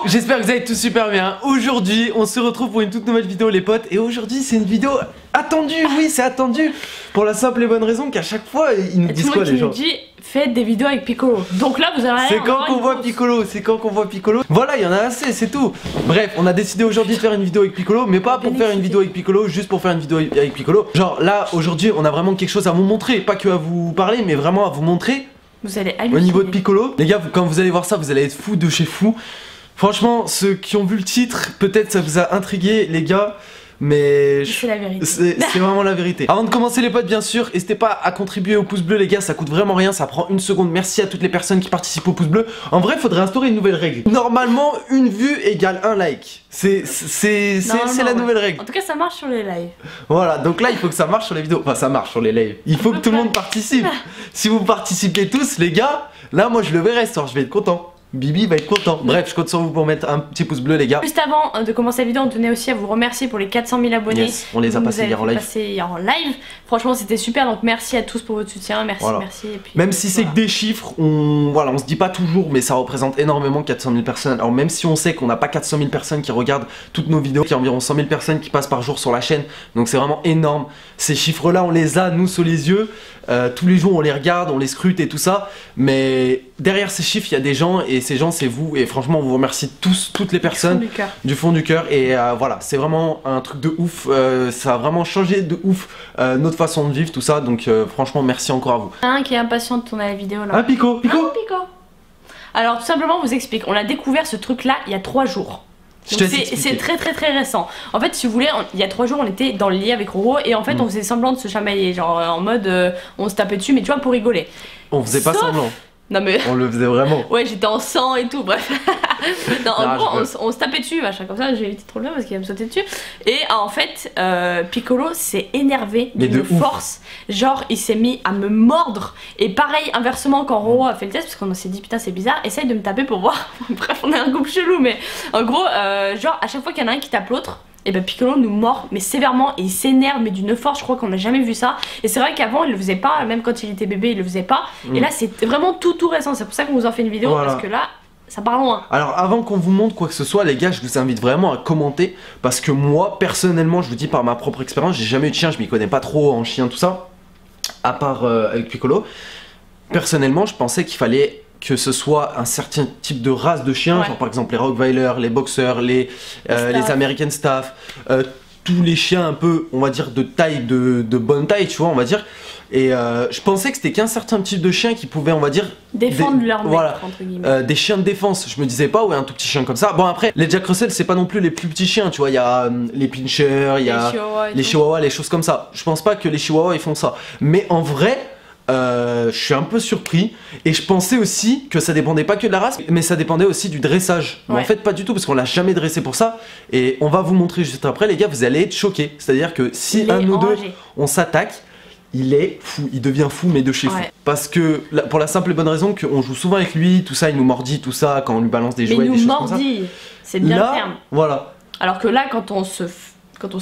J'espère que vous allez tous super bien. Aujourd'hui, on se retrouve pour une toute nouvelle vidéo les potes. Et aujourd'hui, c'est une vidéo attendue, oui, c'est attendu. Pour la simple et bonne raison qu'à chaque fois, ils nous disent quoi les gens? Nous dit, faites des vidéos avec Piccolo. Donc là, vous avez C'est quand qu'on voit Piccolo, c'est quand qu'on voit Piccolo. Voilà, il y en a assez, c'est tout. Bref, on a décidé aujourd'hui de faire une vidéo avec Piccolo, mais pas pour faire une vidéo avec Piccolo, juste pour faire une vidéo avec Piccolo. Genre là, aujourd'hui, on a vraiment quelque chose à vous montrer, pas que à vous parler, mais vraiment à vous montrer. Vous allez halluciner. Au niveau de Piccolo, les gars, quand vous allez voir ça, vous allez être fous de chez fou. Franchement, ceux qui ont vu le titre, peut-être ça vous a intrigué, les gars. Mais c'est la vérité. C'est vraiment la vérité. Avant de commencer les potes, bien sûr, n'hésitez pas à contribuer au pouce bleu les gars, ça coûte vraiment rien, ça prend une seconde. Merci à toutes les personnes qui participent au pouce bleu. En vrai, il faudrait instaurer une nouvelle règle. Normalement, une vue égale un like. C'est la nouvelle règle. En tout cas, ça marche sur les lives. Voilà, donc là, il faut que ça marche sur les vidéos. Enfin, ça marche sur les lives. Il faut que tout le monde participe. Si vous participez tous, les gars, là, moi, je le verrai, je vais être content. Bibi va être content. Bref, je compte sur vous pour mettre un petit pouce bleu les gars. Juste avant de commencer la vidéo, on tenait aussi à vous remercier pour les 400 000 abonnés. Yes, on les a passés hier en live. Franchement c'était super, donc merci à tous pour votre soutien, merci, voilà. merci. Et puis, même si c'est que des chiffres, on se dit pas toujours, mais ça représente énormément 400 000 personnes. Alors même si on sait qu'on n'a pas 400 000 personnes qui regardent toutes nos vidéos, il y a environ 100 000 personnes qui passent par jour sur la chaîne, donc c'est vraiment énorme. Ces chiffres là, on les a nous sous les yeux, tous les jours on les regarde, on les scrute et tout ça, mais derrière ces chiffres il y a des gens, et ces gens c'est vous, et franchement on vous remercie tous, toutes les personnes du fond du cœur, et voilà, c'est vraiment un truc de ouf, ça a vraiment changé de ouf notre façon de vivre, tout ça, donc franchement merci encore à vous. Un qui est impatient de tourner la vidéo là. Ah Pico, Pico. Alors tout simplement on vous explique, on a découvert ce truc là il y a 3 jours. C'est très récent. En fait si vous voulez, il y a 3 jours on était dans le lit avec Roro et en fait on faisait semblant de se chamailler, genre en mode on se tapait dessus mais tu vois pour rigoler. On faisait pas semblant. Non mais... On le faisait vraiment. Ouais j'étais en sang et tout, bref. Non, en gros on se tapait dessus, machin comme ça, j'ai évité trop bien parce qu'il va me sauter dessus. Et en fait Piccolo s'est énervé d'une force. Genre il s'est mis à me mordre. Et pareil inversement quand Roro a fait le test, parce qu'on s'est dit putain c'est bizarre, essaye de me taper pour voir. Bref on est un groupe chelou, mais en gros genre à chaque fois qu'il y en a un qui tape l'autre, et ben Piccolo nous mord mais sévèrement et il s'énerve mais d'une force, je crois qu'on n'a jamais vu ça. Et c'est vrai qu'avant il le faisait pas, même quand il était bébé il le faisait pas. Et là c'est vraiment tout récent, c'est pour ça qu'on vous en fait une vidéo, parce que là ça part loin. Alors avant qu'on vous montre quoi que ce soit les gars, je vous invite vraiment à commenter, parce que moi personnellement je vous dis par ma propre expérience, j'ai jamais eu de chien, je m'y connais pas trop en chien tout ça, à part avec Piccolo. Personnellement je pensais qu'il fallait que ce soit un certain type de race de chiens, genre par exemple les Rottweiler, les Boxers, les American Staff, tous les chiens un peu, on va dire, de taille, de bonne taille, tu vois, on va dire. Et je pensais que c'était qu'un certain type de chien qui pouvait, on va dire, défendre leur maître, entre guillemets. Des chiens de défense. Je me disais pas, ouais, un tout petit chien comme ça. Bon après, les Jack Russell, c'est pas non plus les plus petits chiens, tu vois, il y a les Pinschers, il y a les Chihuahuas, les choses comme ça. Je pense pas que les Chihuahuas ils font ça. Mais en vrai... je suis un peu surpris, et je pensais aussi que ça dépendait pas que de la race, mais ça dépendait aussi du dressage. Mais en fait pas du tout, parce qu'on l'a jamais dressé pour ça, et on va vous montrer juste après les gars, vous allez être choqués. C'est à dire que si un de nous deux on s'attaque, il est fou, il devient fou, mais de chez fou. Parce que pour la simple et bonne raison qu'on joue souvent avec lui, tout ça, il nous mordit, tout ça, quand on lui balance des jouets, des choses comme ça. C'est bien le terme. Voilà. Alors que là quand on se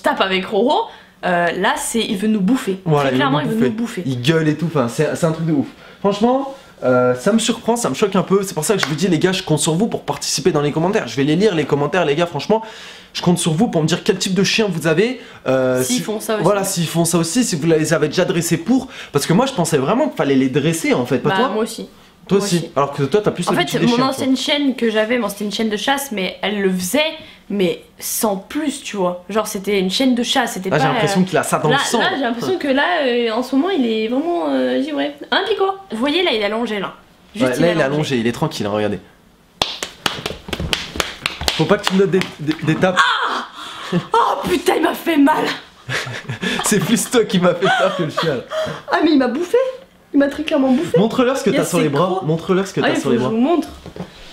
tape avec Roro, là il veut nous bouffer. Voilà, très clairement il veut nous bouffer. Il gueule et tout, enfin c'est un truc de ouf. Franchement ça me surprend, ça me choque un peu. C'est pour ça que je vous dis les gars, je compte sur vous pour participer dans les commentaires. Je vais les lire les commentaires les gars, franchement. Je compte sur vous pour me dire quel type de chien vous avez, s'ils font ça aussi. Voilà, s'ils font ça aussi, si vous les avez déjà dressés pour. Parce que moi je pensais vraiment qu'il fallait les dresser en fait, pas toi? Moi aussi. Toi aussi. Alors que toi t'as plus l'habitude des chiens. En fait mon ancienne chaîne que j'avais, c'était une chaîne de chasse, mais elle le faisait, mais sans plus, tu vois. Genre c'était une chaîne de chasse, c'était pas... J'ai l'impression qu'il a ça dans le sang. Là j'ai l'impression que là en ce moment il est vraiment givré. Hein Pico? Vous voyez là il est allongé là. Juste, là il est allongé, il est tranquille, hein, regardez. Faut pas que tu me donnes des tapes. Ah oh putain il m'a fait mal. C'est plus toi qui m'a fait peur que le chien. Ah mais il m'a bouffé. Il m'a très clairement bouffé. Montre-leur ce que t'as sur les bras. Montre-leur ce que t'as sur les bras. Je vous montre.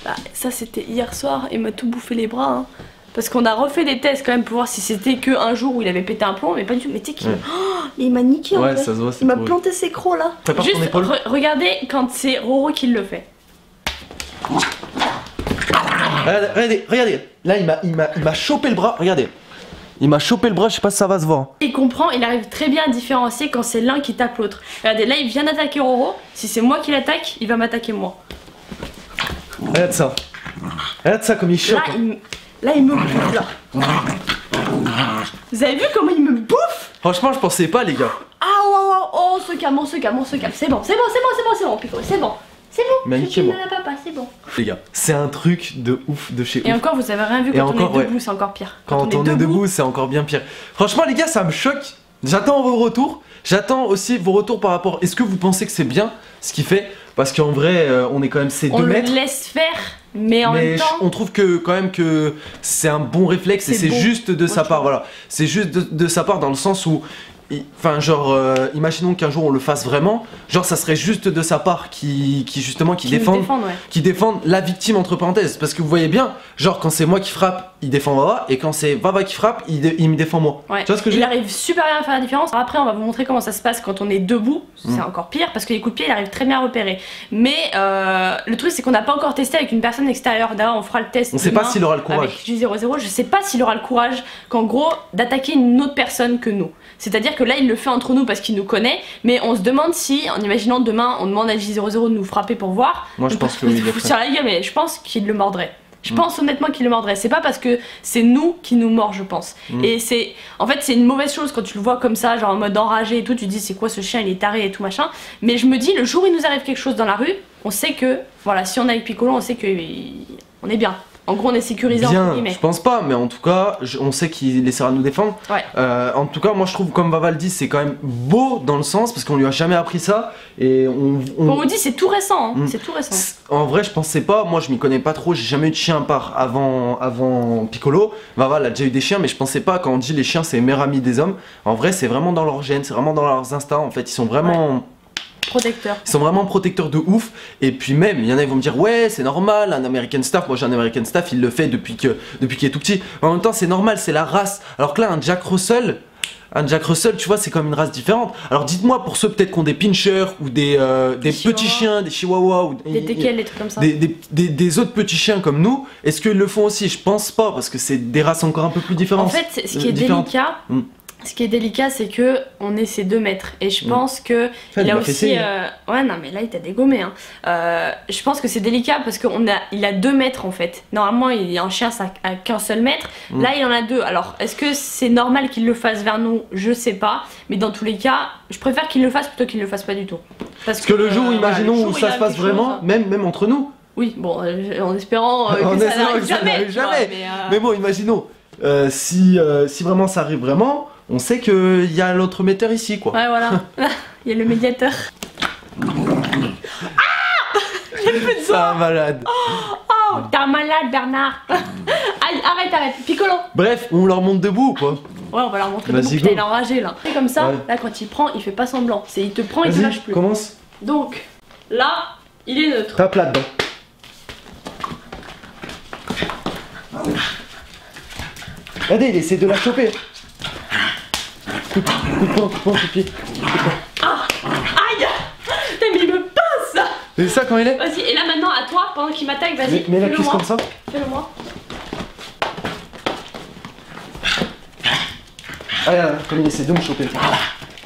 Bah, ça c'était hier soir, il m'a tout bouffé les bras. Hein. Parce qu'on a refait des tests quand même pour voir si c'était que un jour où il avait pété un plomb, mais pas du tout. Mais tu sais qu'il il m'a niqué en fait. Ça se voit, il m'a planté ses crocs là. Juste regardez quand c'est Roro qui le fait. Regardez. Là il m'a chopé le bras, regardez. Il m'a chopé le bras, je sais pas si ça va se voir. Il comprend, il arrive très bien à différencier quand c'est l'un qui tape l'autre. Regardez, là il vient d'attaquer Roro. Si c'est moi qui l'attaque, il va m'attaquer moi. Regarde ça. Regarde ça comme il chope. Là, il me bouffe là. Vous avez vu comment il me bouffe? Franchement, je pensais pas, les gars. Ah, oh, on se calme, on se calme, on se calme. C'est bon, Piccolo, c'est bon. C'est bon, mais je la papa, c'est bon. Les gars, c'est un truc de ouf de chez ouf. Et encore, vous avez rien vu, quand on est debout, c'est encore pire. Quand on est debout, c'est encore bien pire. Franchement, les gars, ça me choque. J'attends vos retours. J'attends aussi vos retours par rapport. Est-ce que vous pensez que c'est bien ce qu'il fait? Parce qu'en vrai, on est quand même ces 2 mètres. On le laisse faire, mais en même temps. On trouve que quand même que c'est un bon réflexe et c'est juste de sa part. Voilà, c'est juste de sa part dans le sens où. Enfin genre imaginons qu'un jour on le fasse vraiment, genre ça serait juste de sa part qui défende la victime entre parenthèses, parce que vous voyez bien, genre quand c'est moi qui frappe il défend Wawa, et quand c'est Wawa qui frappe il me défend moi. Ouais. Tu vois ce que je veux dire? Il arrive super bien à faire la différence. Après on va vous montrer comment ça se passe quand on est debout, c'est encore pire parce que les coups de pied il arrive très bien à repérer. Mais le truc c'est qu'on n'a pas encore testé avec une personne extérieure. D'ailleurs on fera le test. On sait pas s'il aura le courage. Avec J00, je sais pas s'il aura le courage qu'en gros d'attaquer une autre personne que nous. C'est-à-dire que là il le fait entre nous parce qu'il nous connaît, mais on se demande si, en imaginant demain on demande à J00 de nous frapper pour voir. Moi je pense que oui, sur la gueule, mais je pense qu'il le mordrait. Je pense honnêtement qu'il le mordrait. C'est pas parce que c'est nous qui nous mord, je pense. Et c'est, en fait, c'est une mauvaise chose quand tu le vois comme ça, genre en mode enragé et tout. Tu te dis c'est quoi ce chien, il est taré et tout machin. Mais je me dis le jour où il nous arrive quelque chose dans la rue, on sait que, voilà, si on est avec Piccolo, on sait que on est bien. En gros, on est sécurisé entre guillemets. Je pense pas, mais en tout cas, on sait qu'il essaiera de nous défendre. Ouais. En tout cas, moi je trouve, comme Vava le dit, c'est quand même beau dans le sens parce qu'on lui a jamais appris ça. Et on vous dit, c'est tout récent. Hein. C'est tout récent. En vrai, je pensais pas. Moi, je m'y connais pas trop. J'ai jamais eu de chien avant Piccolo. Vava elle a déjà eu des chiens, mais je pensais pas. Quand on dit les chiens, c'est les meilleurs amis des hommes. En vrai, c'est vraiment dans leur gène, c'est vraiment dans leurs instincts. En fait, ils sont vraiment. Ouais. Protecteurs. Ils sont vraiment protecteurs de ouf. Et puis même, il y en a qui vont me dire ouais c'est normal, un American Staff, moi j'ai un American Staff, il le fait depuis qu'il est tout petit. En même temps c'est normal, c'est la race. Alors que là un Jack Russell, tu vois, c'est comme une race différente. Alors dites-moi pour ceux peut-être qui ont des pinchers ou des petits chiens, des chihuahuas ou des teckels, des trucs comme ça. Des autres petits chiens comme nous, est-ce qu'ils le font aussi? Je pense pas, parce que c'est des races encore un peu plus différentes. En fait, ce qui est délicat. Ce qui est délicat, c'est que on est ces 2 mètres et je pense que il a aussi. Ouais, non, mais là il t'a dégommé. Hein. Je pense que c'est délicat parce qu'il a 2 mètres en fait. Normalement, un chien ça a qu'un seul mètre. Là, il en a 2. Alors, est-ce que c'est normal qu'il le fasse vers nous? Je sais pas. Mais dans tous les cas, je préfère qu'il le fasse plutôt qu'il le fasse pas du tout. Parce que le jour, imaginons où ça se passe vraiment, même entre nous. Oui, bon, en espérant que ça n'arrive jamais. Mais bon, imaginons si vraiment ça arrive vraiment. On sait qu'il y a l'autre metteur ici, quoi. Ouais, voilà. Il y a le médiateur. Ah, j'ai plus de C'est un malade. Oh, t'es un malade, Bernard. Aïe, arrête. Piccolo. Bref, on leur monte debout ou quoi? Ouais, on va leur montrer debout. Putain, il est enragé, là. Et comme ça, là, quand il prend, il fait pas semblant. Il te prend, il te lâche plus. Commence. Donc, là, il est neutre. Tape là-dedans. Regardez, il essaie de la choper. Coup de pied. Ah, aïe! Mais il me pince! C'est ça quand il est? Vas-y, et là maintenant à toi, pendant qu'il m'attaque, vas-y. Mets la cuisse comme ça. Fais-le moi. Regarde, comme il essaie de me choper.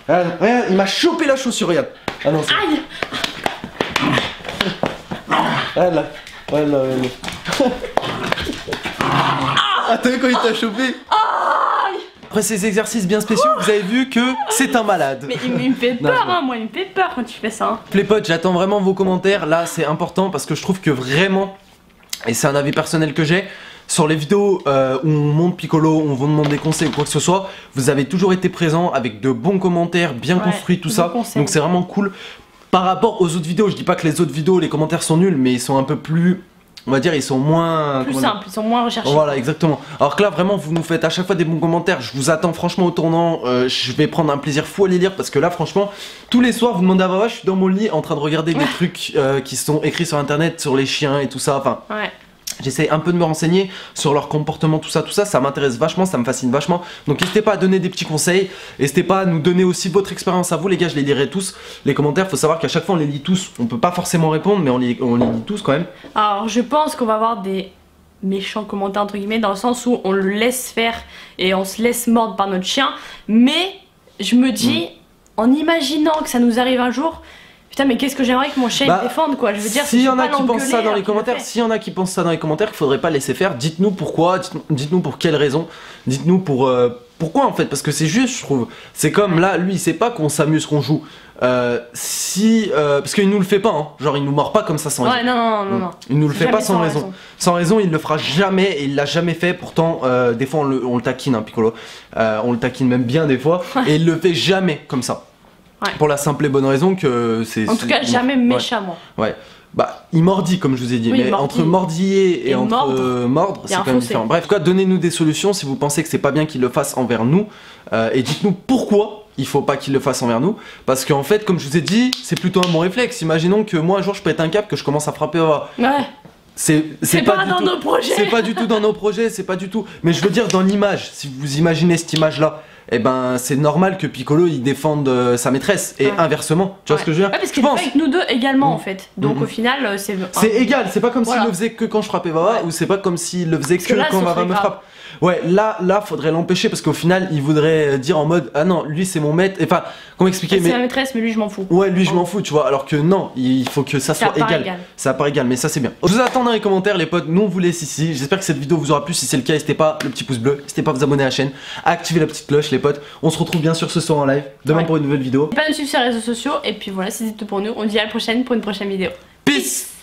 Regarde, il m'a chopé la chaussure, regarde. Ah non, aïe! Regarde là. Ah, t'as vu quand il t'a chopé? Après ces exercices bien spéciaux, vous avez vu que c'est un malade. Mais il me fait peur, hein, moi il me fait peur quand tu fais ça. Hein. Les potes, j'attends vraiment vos commentaires, là c'est important parce que je trouve que vraiment, et c'est un avis personnel que j'ai, sur les vidéos où on monte Piccolo, on vous demande des conseils ou quoi que ce soit, vous avez toujours été présents avec de bons commentaires, bien construits, tout ça, donc c'est vraiment cool. Par rapport aux autres vidéos, je dis pas que les autres vidéos, les commentaires sont nuls, mais ils sont un peu plus... On va dire ils sont moins... Plus simples, ils sont moins recherchés. Voilà, exactement. Alors que là, vraiment, vous nous faites à chaque fois des bons commentaires. Je vous attends franchement au tournant. Je vais prendre un plaisir fou à les lire parce que là, franchement, tous les soirs, vous demandez à Vava, je suis dans mon lit en train de regarder des trucs qui sont écrits sur internet, sur les chiens et tout ça. Enfin, j'essaie un peu de me renseigner sur leur comportement, tout ça, ça m'intéresse vachement, ça me fascine vachement. Donc n'hésitez pas à donner des petits conseils, n'hésitez pas à nous donner aussi votre expérience à vous, les gars, je les lirai tous. Les commentaires, faut savoir qu'à chaque fois on les lit tous, on peut pas forcément répondre, mais on les lit tous quand même. Alors je pense qu'on va avoir des méchants commentaires entre guillemets, dans le sens où on le laisse faire et on se laisse mordre par notre chien, mais je me dis, en imaginant que ça nous arrive un jour, Putain, mais qu'est-ce que j'aimerais que mon chien défende, quoi. Je veux dire, s'il y en a qui pensent ça dans les commentaires, s'il y en a qui pensent ça dans les commentaires, qu'il faudrait pas laisser faire, dites-nous pourquoi, dites-nous pour quelle raison, dites-nous pourquoi en fait, parce que c'est juste, je trouve. C'est comme là, lui, il sait pas qu'on s'amuse, qu'on joue. Parce qu'il nous le fait pas, hein. Genre il nous mord pas comme ça sans raison. Ouais, non. Il nous le fait pas sans raison. Sans raison, il le fera jamais et il l'a jamais fait. Pourtant, des fois on le taquine, hein, Piccolo. On le taquine même bien des fois et il le fait jamais comme ça. Ouais. Pour la simple et bonne raison que c'est. En tout cas, jamais méchamment. Ouais. Bah, il mordit comme je vous ai dit, mais entre mordiller et entre mordre, c'est quand même différent. Bref, quoi, donnez-nous des solutions si vous pensez que c'est pas bien qu'il le fasse envers nous et dites-nous pourquoi il faut pas qu'il le fasse envers nous. Parce qu'en fait, comme je vous ai dit, c'est plutôt un bon réflexe. Imaginons que moi un jour je pète un câble, que je commence à frapper. Ouais. C'est pas dans nos projets. C'est pas du tout dans nos projets, c'est pas du tout. Mais je veux dire dans l'image, si vous imaginez cette image là. Eh ben c'est normal que Piccolo il défende sa maîtresse et inversement, tu vois ce que je veux dire? Ouais, parce qu'il le fait avec nous deux également en fait. Donc au final c'est égal, c'est pas comme s'il le faisait que quand je frappais Wawa ou c'est pas comme s'il le faisait que quand Wawa me frappe. Ouais, là faudrait l'empêcher parce qu'au final il voudrait dire en mode ah non, lui c'est mon maître. Enfin, comment expliquer? C'est ma maîtresse, mais lui je m'en fous. Ouais, lui je m'en fous, tu vois. Alors que non, il faut que ça soit égal. Ça part égal, mais ça c'est bien. Je vous attends dans les commentaires les potes, nous on vous laisse ici. J'espère que cette vidéo vous aura plu. Si c'est le cas, n'hésitez pas le petit pouce bleu, n'hésitez pas à vous abonner à la chaîne, à activer la petite cloche les potes. On se retrouve bien sûr ce soir en live, demain pour une nouvelle vidéo. N'hésitez pas à nous suivre sur les réseaux sociaux et puis voilà, c'est tout pour nous. On se dit à la prochaine pour une prochaine vidéo. Peace.